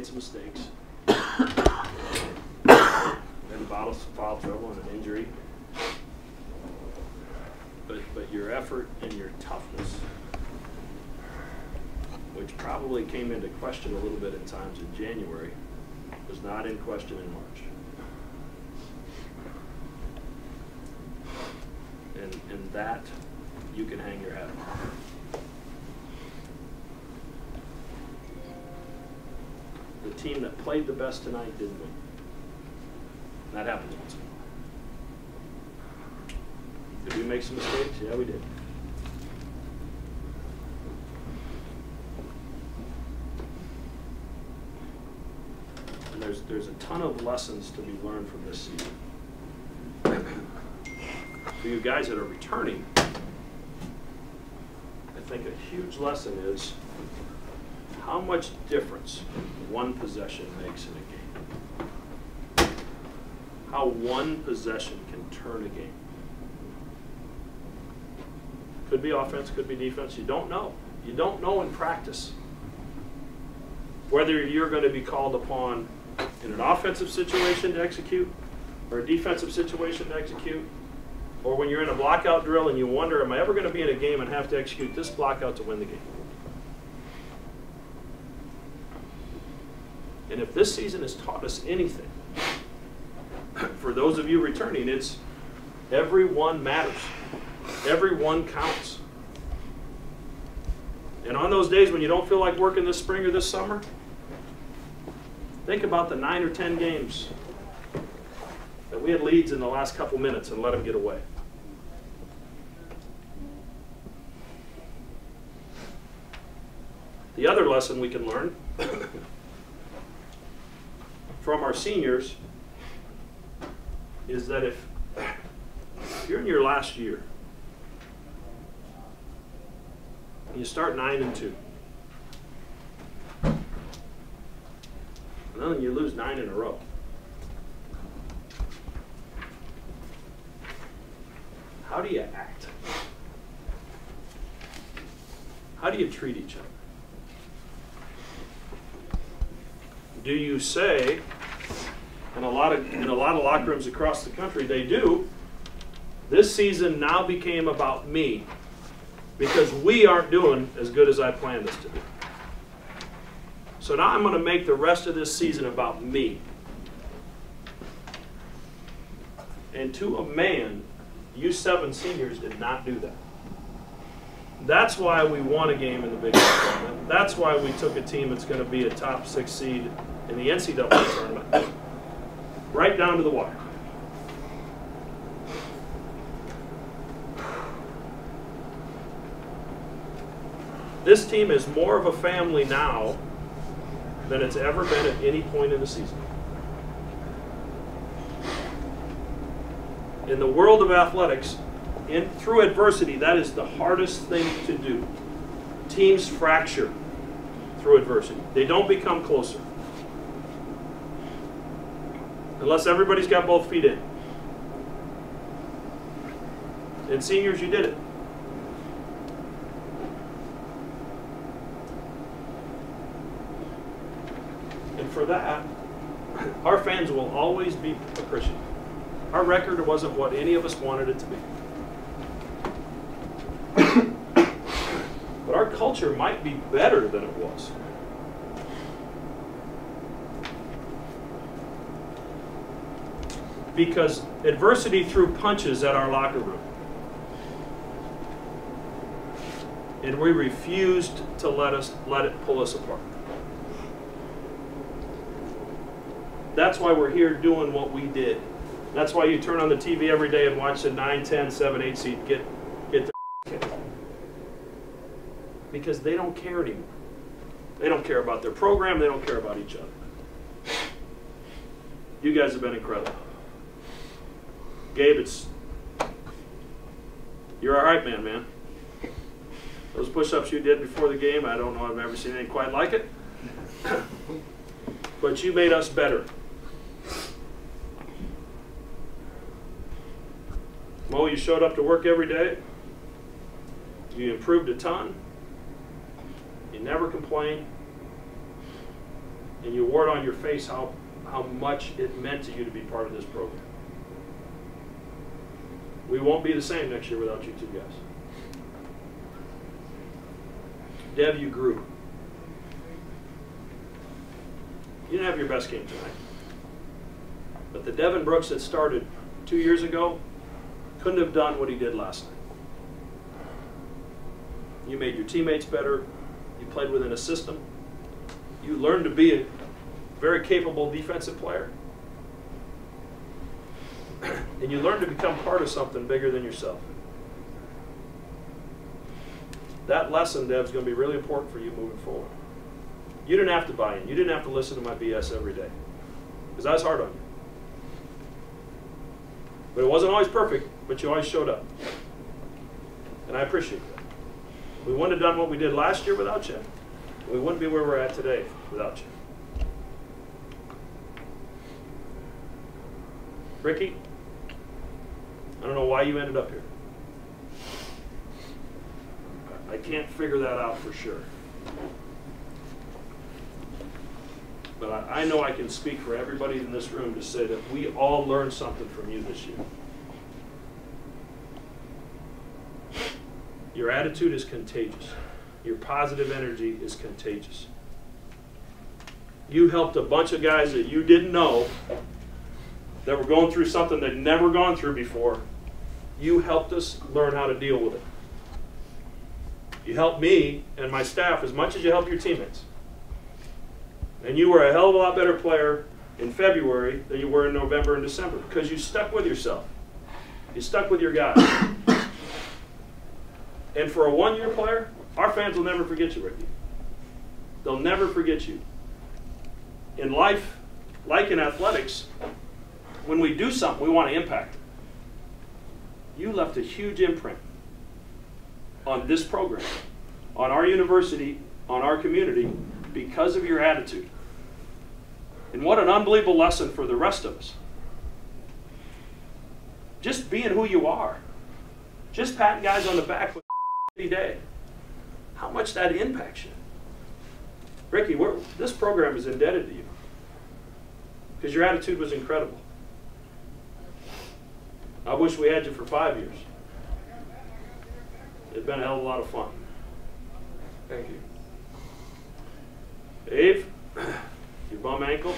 made some mistakes. Had foul trouble and an injury. But your effort and your toughness, which probably came into question a little bit at times in January, was not in question in March. And that you can hang your hat on. The team that played the best tonight didn't win. That happens once in a while. Did we make some mistakes? Yeah, we did. And there's a ton of lessons to be learned from this season. For you guys that are returning, I think a huge lesson is how much difference one possession makes in a game. How one possession can turn a game. Could be offense, could be defense. You don't know. You don't know in practice whether you're going to be called upon in an offensive situation to execute or a defensive situation to execute, or when you're in a blockout drill and you wonder, am I ever going to be in a game and have to execute this blockout to win the game? And if this season has taught us anything, for those of you returning, it's every one matters. Every one counts. And on those days when you don't feel like working this spring or this summer, think about the 9 or 10 games that we had leads in the last couple minutes and let them get away. The other lesson we can learn from our seniors is that if you're in your last year and you start 9-2, and then you lose 9 in a row, how do you act? How do you treat each other? Do you say, and in a lot of locker rooms across the country they do, this season now became about me because we aren't doing as good as I planned us to do. So now I'm going to make the rest of this season about me. And to a man, you 7 seniors did not do that. That's why we won a game in the Big East tournament. That's why we took a team that's going to be a top 6 seed in the NCAA tournament. Right down to the wire. This team is more of a family now than it's ever been at any point in the season. In the world of athletics, through adversity, that is the hardest thing to do. Teams fracture through adversity. They don't become closer. Unless everybody's got both feet in. And seniors, you did it. And for that, our fans will always be appreciative. Our record wasn't what any of us wanted it to be. But our culture might be better than it was. Because adversity threw punches at our locker room. And we refused to let it pull us apart. That's why we're here doing what we did. That's why you turn on the TV every day and watch the 9, 10, 7, 8 seed get their kicked. Because they don't care anymore. They don't care about their program. They don't care about each other. You guys have been incredible. Gabe, you're all right, man. Those push-ups you did before the game, I don't know if I've ever seen anything quite like it. But you made us better. Mo, you showed up to work every day. You improved a ton. You never complained. and you wore it on your face how much it meant to you to be part of this program. We won't be the same next year without you two guys. Dev, you grew. You didn't have your best game tonight. But the Devin Brooks that started 2 years ago couldn't have done what he did last night. You made your teammates better. You played within a system. You learned to be a very capable defensive player. And you learned to become part of something bigger than yourself. That lesson, Dev, is going to be really important for you moving forward. You didn't have to buy in. You didn't have to listen to my BS every day. Because I was hard on you. But it wasn't always perfect, but you always showed up. And I appreciate that. We wouldn't have done what we did last year without you. We wouldn't be where we're at today without you. Ricky, I don't know why you ended up here. I can't figure that out for sure. But I know I can speak for everybody in this room to say that we all learned something from you this year. Your attitude is contagious. Your positive energy is contagious. You helped a bunch of guys that you didn't know that were going through something they'd never gone through before. You helped us learn how to deal with it. You helped me and my staff as much as you helped your teammates. And you were a hell of a lot better player in February than you were in November and December because you stuck with yourself. You stuck with your guys. And for a one-year player, our fans will never forget you, Ricky. They'll never forget you. In life, like in athletics, when we do something, we want to impact it. You left a huge imprint on this program, on our university, on our community, because of your attitude. And what an unbelievable lesson for the rest of us. Just being who you are. Just patting guys on the back every day. How much that impacts you. Ricky, this program is indebted to you. Because your attitude was incredible. I wish we had you for 5 years. It'd been a hell of a lot of fun. Thank you. Dave, your bum ankle.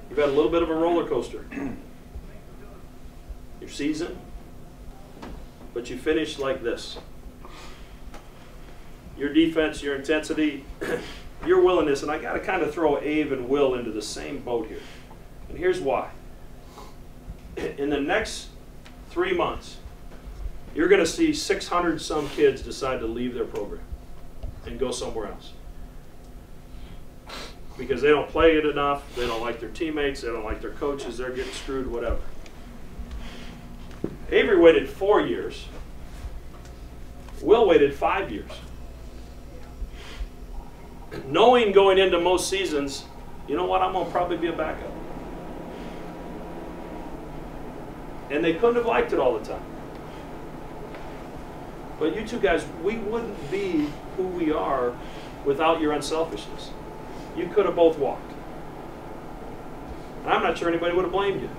You've had a little bit of a roller coaster. Your season. But you finished like this. Your defense, your intensity, your willingness, and I got to kind of throw Abe and Will into the same boat here. And here's why. In the next 3 months, you're going to see 600 some kids decide to leave their program and go somewhere else. Because they don't play it enough, they don't like their teammates, they don't like their coaches, they're getting screwed, whatever. Avery waited 4 years. Will waited 5 years. Knowing going into most seasons, you know what, I'm going to probably be a backup. And they couldn't have liked it all the time. But you two guys, we wouldn't be who we are without your unselfishness. You could have both walked. And I'm not sure anybody would have blamed you.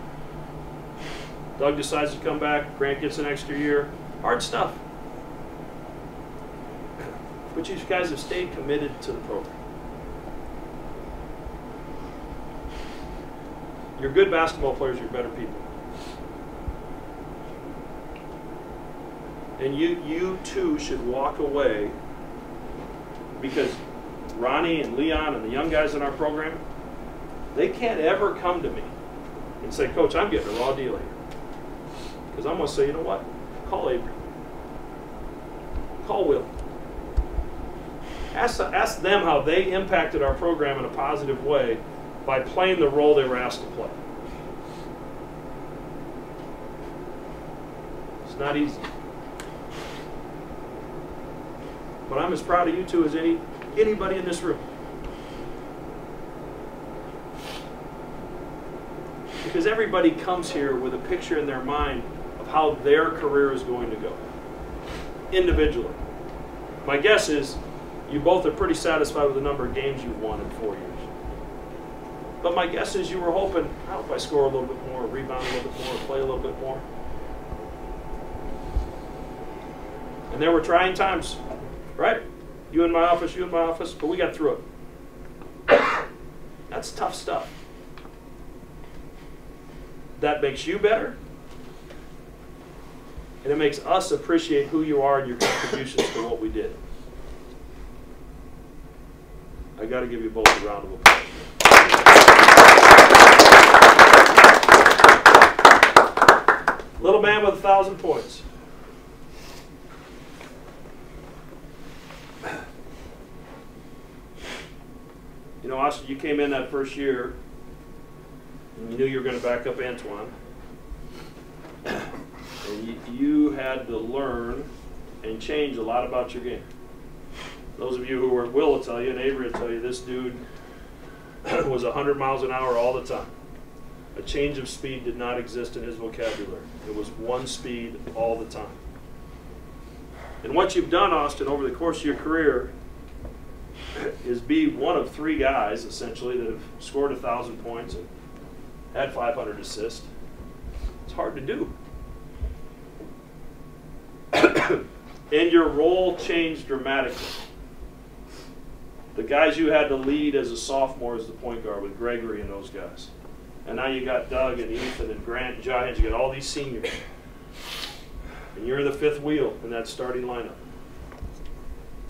Doug decides to come back, Grant gets an extra year. Hard stuff. But you guys have stayed committed to the program. You're good basketball players, you're better people. And you too should walk away, because Ronnie and Leon and the young guys in our program, they can't ever come to me and say, Coach, I'm getting a raw deal here. Because I'm going to say, you know what? Call Avery. Call Will. Ask them how they impacted our program in a positive way by playing the role they were asked to play. It's not easy. But I'm as proud of you two as anybody in this room. Because everybody comes here with a picture in their mind of how their career is going to go, individually. My guess is You both are pretty satisfied with the number of games you've won in 4 years. But my guess is you were hoping, I hope I score a little bit more, rebound a little bit more, play a little bit more. And there were trying times, right? You in my office, but we got through it. That's tough stuff. That makes you better. And it makes us appreciate who you are and your contributions to what we did. I got to give you both a round of applause. Little man with 1,000 points. You know, Austin, you came in that first year and you knew you were going to back up Antoine. And you had to learn and change a lot about your game. Those of you who were, Will tell you, and Avery will tell you, this dude was 100 miles an hour all the time. A change of speed did not exist in his vocabulary. It was one speed all the time. And what you've done, Austin, over the course of your career is be one of 3 guys, essentially, that have scored 1,000 points and had 500 assists. It's hard to do. And your role changed dramatically. The guys you had to lead as a sophomore as the point guard with Gregory and those guys. And now you got Doug and Ethan and Grant and Giants. You got all these seniors. And you're the 5th wheel in that starting lineup.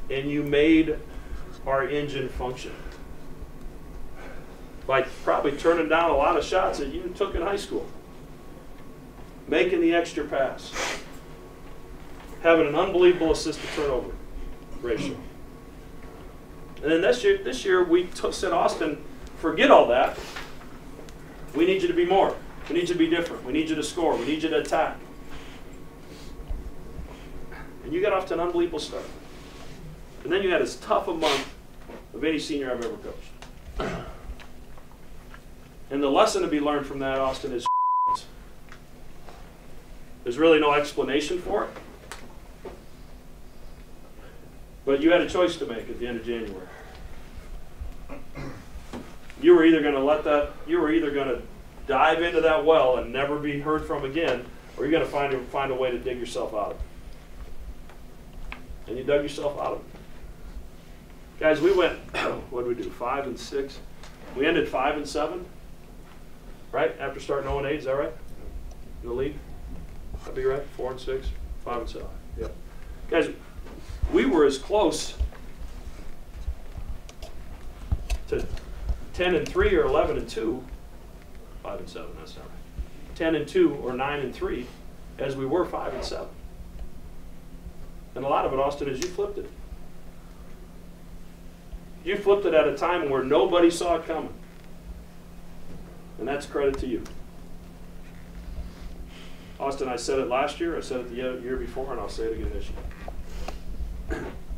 And you made our engine function by probably turning down a lot of shots that you took in high school. Making the extra pass. Having an unbelievable assist-to-turnover ratio. And then this year we said, Austin, forget all that. We need you to be more. We need you to be different. We need you to score. We need you to attack. And you got off to an unbelievable start. And then you had as tough a month of any senior I've ever coached. And the lesson to be learned from that, Austin, is there's really no explanation for it. But you had a choice to make at the end of January. You were either going to dive into that well and never be heard from again, or you're going to find a way to dig yourself out of it. And you dug yourself out of it. Guys, we went, what did we do, 5 and 6? We ended 5 and 7, right? After starting 0 and 8, is that right? In the league? That'd be right? 4 and 6, 5 and 7. Yeah. Guys, we were as close to 10 and 3 or 11 and 2, 5 and 7, that's not right. 10 and 2 or 9 and 3 as we were 5 and 7. And a lot of it, Austin, is you flipped it. You flipped it at a time where nobody saw it coming. And that's credit to you. Austin, I said it last year, I said it the year before, and I'll say it again this year.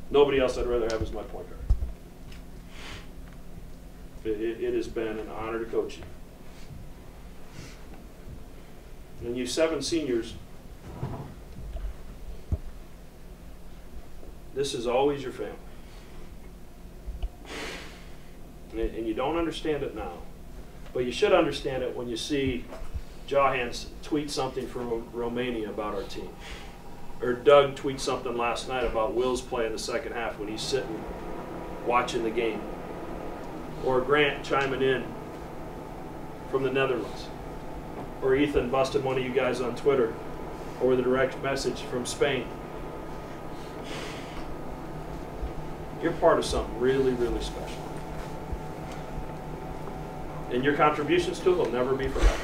Nobody else I'd rather have as my point guard. It has been an honor to coach you. And you 7 seniors, this is always your family. And you don't understand it now, but you should understand it when you see Jahans tweet something from Romania about our team. Or Doug tweet something last night about Will's play in the second half when he's sitting watching the game. Or Grant chiming in from the Netherlands. Or Ethan busting one of you guys on Twitter. Or the direct message from Spain. You're part of something really, really special. And your contributions to it will never be forgotten.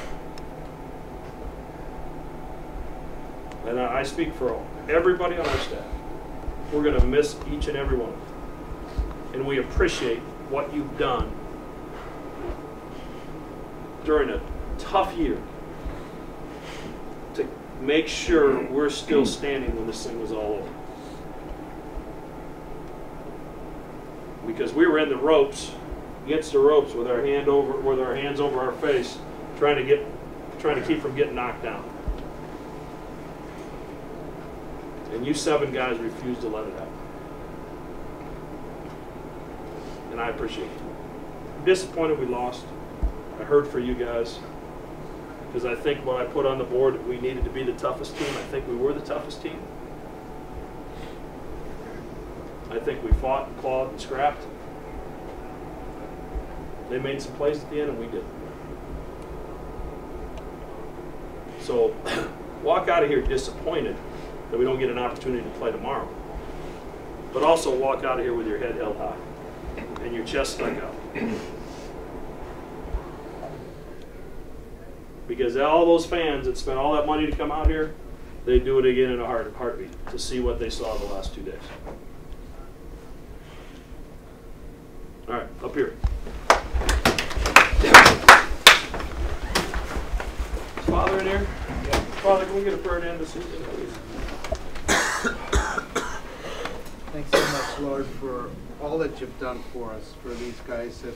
And I speak for everybody on our staff. We're going to miss each and every one of them. And we appreciate what you've done during a tough year to make sure we're still standing when this thing was all over. Because we were in the ropes, against the ropes, with our hands over our face, trying to keep from getting knocked down. And you 7 guys refused to let it happen. and I appreciate it. I'm disappointed we lost. I hurt for you guys, because I think when I put on the board that we needed to be the toughest team, I think we were the toughest team. I think we fought and clawed and scrapped. They made some plays at the end, and we didn't. So walk out of here disappointed that we don't get an opportunity to play tomorrow. But also walk out of here with your head held high and your chest stuck out. Because all those fans that spent all that money to come out here, they do it again in a heartbeat to see what they saw the last 2 days. All right, up here. Is Father in here? Yeah. Father, can we get a prayer to end this evening, please? Thanks so much, Lord, for all that you've done for us, for these guys that